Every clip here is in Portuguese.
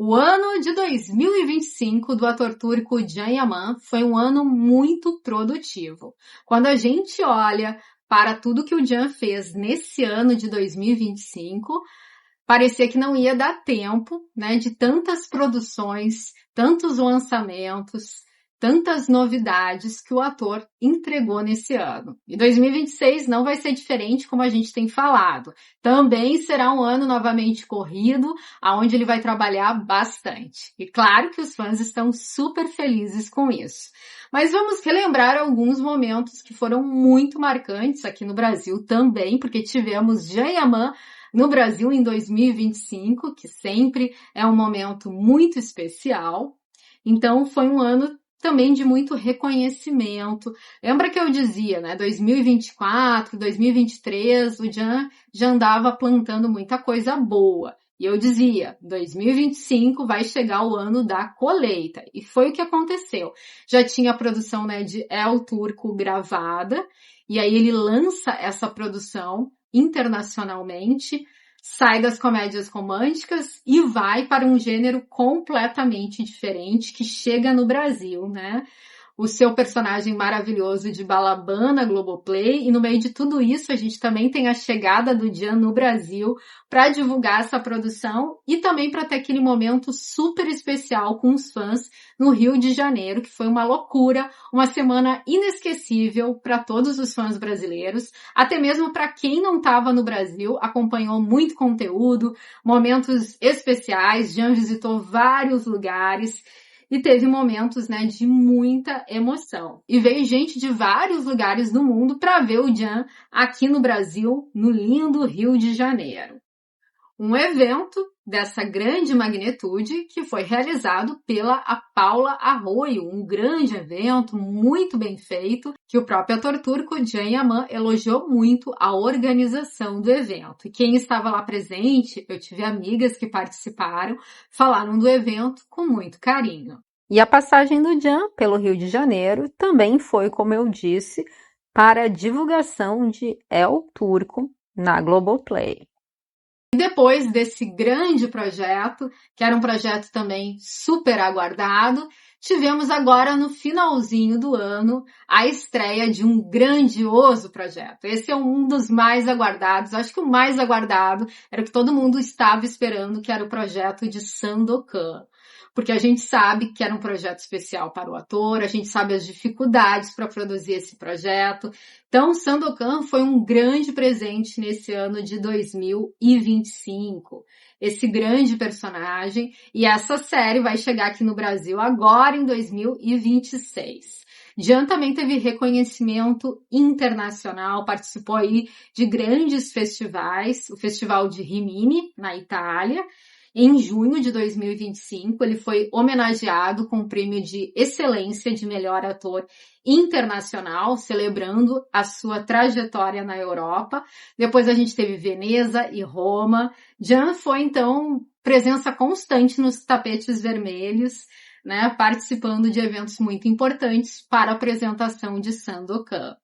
O ano de 2025 do ator turco Can Yaman foi um ano muito produtivo. Quando a gente olha para tudo que o Can fez nesse ano de 2025, parecia que não ia dar tempo, né, de tantas produções, tantos lançamentos, tantas novidades que o ator entregou nesse ano. E 2026 não vai ser diferente, como a gente tem falado. Também será um ano novamente corrido, aonde ele vai trabalhar bastante. E claro que os fãs estão super felizes com isso. Mas vamos relembrar alguns momentos que foram muito marcantes aqui no Brasil também, porque tivemos Can Yaman no Brasil em 2025, que sempre é um momento muito especial. Então foi um ano também de muito reconhecimento. Lembra que eu dizia, né, 2024, 2023, o Can já andava plantando muita coisa boa. E eu dizia, 2025 vai chegar o ano da colheita. E foi o que aconteceu. Já tinha a produção, né, de El Turco gravada, e aí ele lança essa produção internacionalmente, sai das comédias românticas e vai para um gênero completamente diferente que chega no Brasil, né? O seu personagem maravilhoso de Balaban na Globoplay, e no meio de tudo isso a gente também tem a chegada do Can no Brasil para divulgar essa produção e também para ter aquele momento super especial com os fãs no Rio de Janeiro, que foi uma loucura, uma semana inesquecível para todos os fãs brasileiros, até mesmo para quem não estava no Brasil, acompanhou muito conteúdo, momentos especiais, Can visitou vários lugares, e teve momentos, né, de muita emoção. E veio gente de vários lugares do mundo para ver o Can aqui no Brasil, no lindo Rio de Janeiro. Um evento dessa grande magnitude que foi realizado pela a Paula Arroyo, um grande evento, muito bem feito, que o próprio ator turco Can Yaman elogiou muito a organização do evento. E quem estava lá presente, eu tive amigas que participaram, falaram do evento com muito carinho. E a passagem do Can pelo Rio de Janeiro também foi, como eu disse, para a divulgação de El Turco na Globoplay. E depois desse grande projeto, que era um projeto também super aguardado, tivemos agora no finalzinho do ano a estreia de um grandioso projeto. Esse é um dos mais aguardados, acho que o mais aguardado era o que todo mundo estava esperando, que era o projeto de Sandokan. Porque a gente sabe que era um projeto especial para o ator, a gente sabe as dificuldades para produzir esse projeto. Então, Sandokan foi um grande presente nesse ano de 2025. Esse grande personagem, e essa série vai chegar aqui no Brasil agora em 2026. Can também teve reconhecimento internacional, participou aí de grandes festivais, o Festival de Rimini, na Itália. Em junho de 2025, ele foi homenageado com o prêmio de excelência de melhor ator internacional, celebrando a sua trajetória na Europa. Depois a gente teve Veneza e Roma. Can foi, então, presença constante nos tapetes vermelhos, né, participando de eventos muito importantes para a apresentação de Sandokan.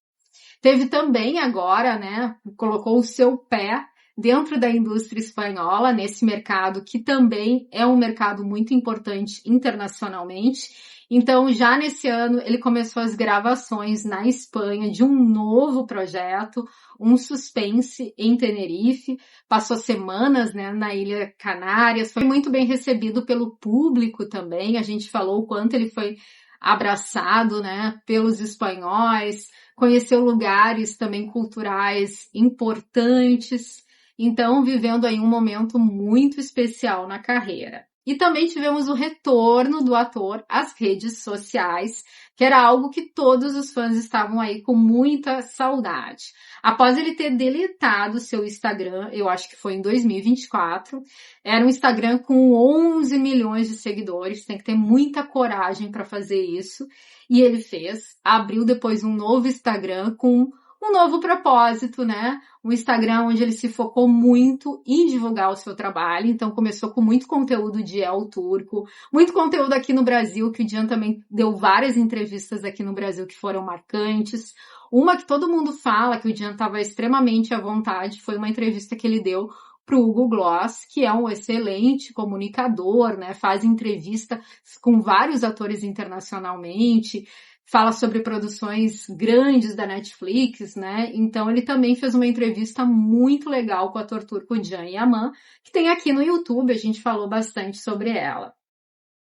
Teve também agora, né, colocou o seu pé dentro da indústria espanhola, nesse mercado que também é um mercado muito importante internacionalmente. Então, já nesse ano, ele começou as gravações na Espanha de um novo projeto, um suspense em Tenerife. Passou semanas, né, na Ilha Canárias. Foi muito bem recebido pelo público também. A gente falou o quanto ele foi abraçado, né, pelos espanhóis. Conheceu lugares também culturais importantes. Então, vivendo aí um momento muito especial na carreira. E também tivemos o retorno do ator às redes sociais, que era algo que todos os fãs estavam aí com muita saudade. Após ele ter deletado seu Instagram, eu acho que foi em 2024, era um Instagram com 11 milhões de seguidores, tem que ter muita coragem para fazer isso. E ele fez, abriu depois um novo Instagram com um novo propósito, né? Um Instagram onde ele se focou muito em divulgar o seu trabalho. Então começou com muito conteúdo de El Turco, muito conteúdo aqui no Brasil, que o Can também deu várias entrevistas aqui no Brasil que foram marcantes. Uma que todo mundo fala que o Can estava extremamente à vontade foi uma entrevista que ele deu para o Hugo Gloss, que é um excelente comunicador, né? Faz entrevista com vários atores internacionalmente, fala sobre produções grandes da Netflix, né? Então ele também fez uma entrevista muito legal com o ator turco Can Yaman, que tem aqui no YouTube, a gente falou bastante sobre ela.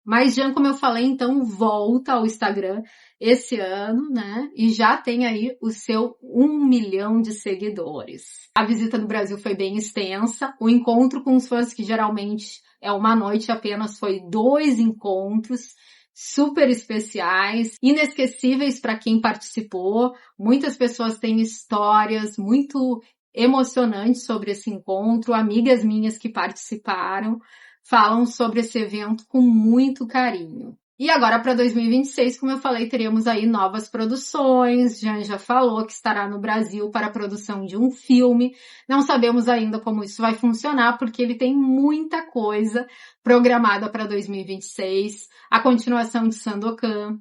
Mas Can, como eu falei, então volta ao Instagram esse ano, né? E já tem aí o seu 1 milhão de seguidores. A visita no Brasil foi bem extensa. O encontro com os fãs, que geralmente é uma noite apenas, foi 2 encontros super especiais, inesquecíveis para quem participou. Muitas pessoas têm histórias muito emocionantes sobre esse encontro, amigas minhas que participaram falam sobre esse evento com muito carinho. E agora para 2026, como eu falei, teremos aí novas produções. Can já falou que estará no Brasil para a produção de um filme. Não sabemos ainda como isso vai funcionar, porque ele tem muita coisa programada para 2026. A continuação de Sandokan.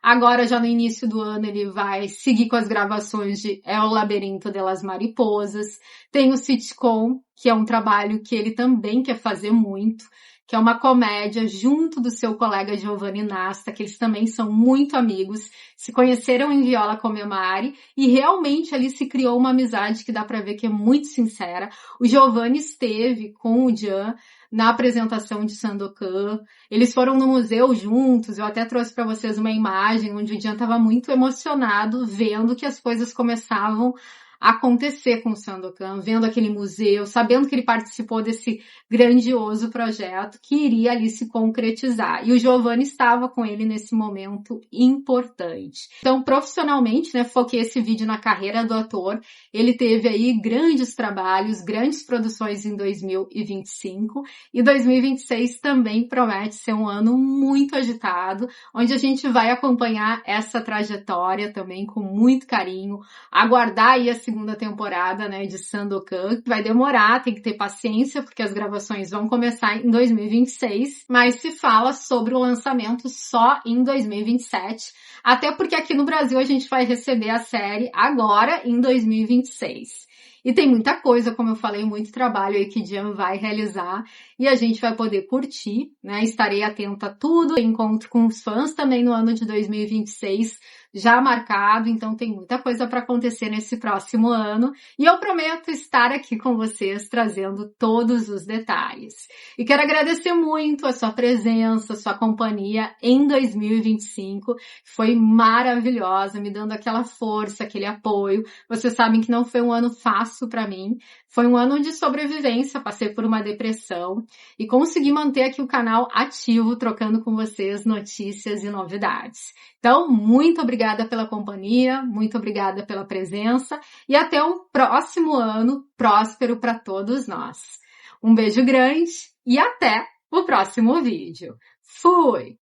Agora, já no início do ano, ele vai seguir com as gravações de El Labirinto de las Mariposas. Tem o sitcom, que é um trabalho que ele também quer fazer muito, que é uma comédia junto do seu colega Giovanni Nasta, que eles também são muito amigos, se conheceram em Viola Come Mare e realmente ali se criou uma amizade que dá pra ver que é muito sincera. O Giovanni esteve com o Can na apresentação de Sandokan. Eles foram no museu juntos, eu até trouxe para vocês uma imagem onde o Can estava muito emocionado vendo que as coisas começavam a acontecer com o Sandokan, vendo aquele museu, sabendo que ele participou desse grandioso projeto que iria ali se concretizar. E o Giovanni estava com ele nesse momento importante. Então, profissionalmente, né, foquei esse vídeo na carreira do ator. Ele teve aí grandes trabalhos, grandes produções em 2025 e 2026 também promete ser um ano muito agitado, onde a gente vai acompanhar essa trajetória também com muito carinho, aguardar aí a segunda temporada, né, de Sandokan, que vai demorar, tem que ter paciência, porque as gravações vão começar em 2026, mas se fala sobre o lançamento só em 2027, até porque aqui no Brasil a gente vai receber a série agora em 2026. E tem muita coisa, como eu falei, muito trabalho aí que Can vai realizar e a gente vai poder curtir, né? Estarei atenta a tudo. Encontro com os fãs também no ano de 2026, já marcado, então tem muita coisa para acontecer nesse próximo ano e eu prometo estar aqui com vocês trazendo todos os detalhes. E quero agradecer muito a sua presença, a sua companhia em 2025, foi maravilhosa, me dando aquela força, aquele apoio. Vocês sabem que não foi um ano fácil para mim, foi um ano de sobrevivência, passei por uma depressão e consegui manter aqui o canal ativo, trocando com vocês notícias e novidades. Então, muito obrigada pela companhia, muito obrigada pela presença e até um próximo ano próspero para todos nós. Um beijo grande e até o próximo vídeo. Fui!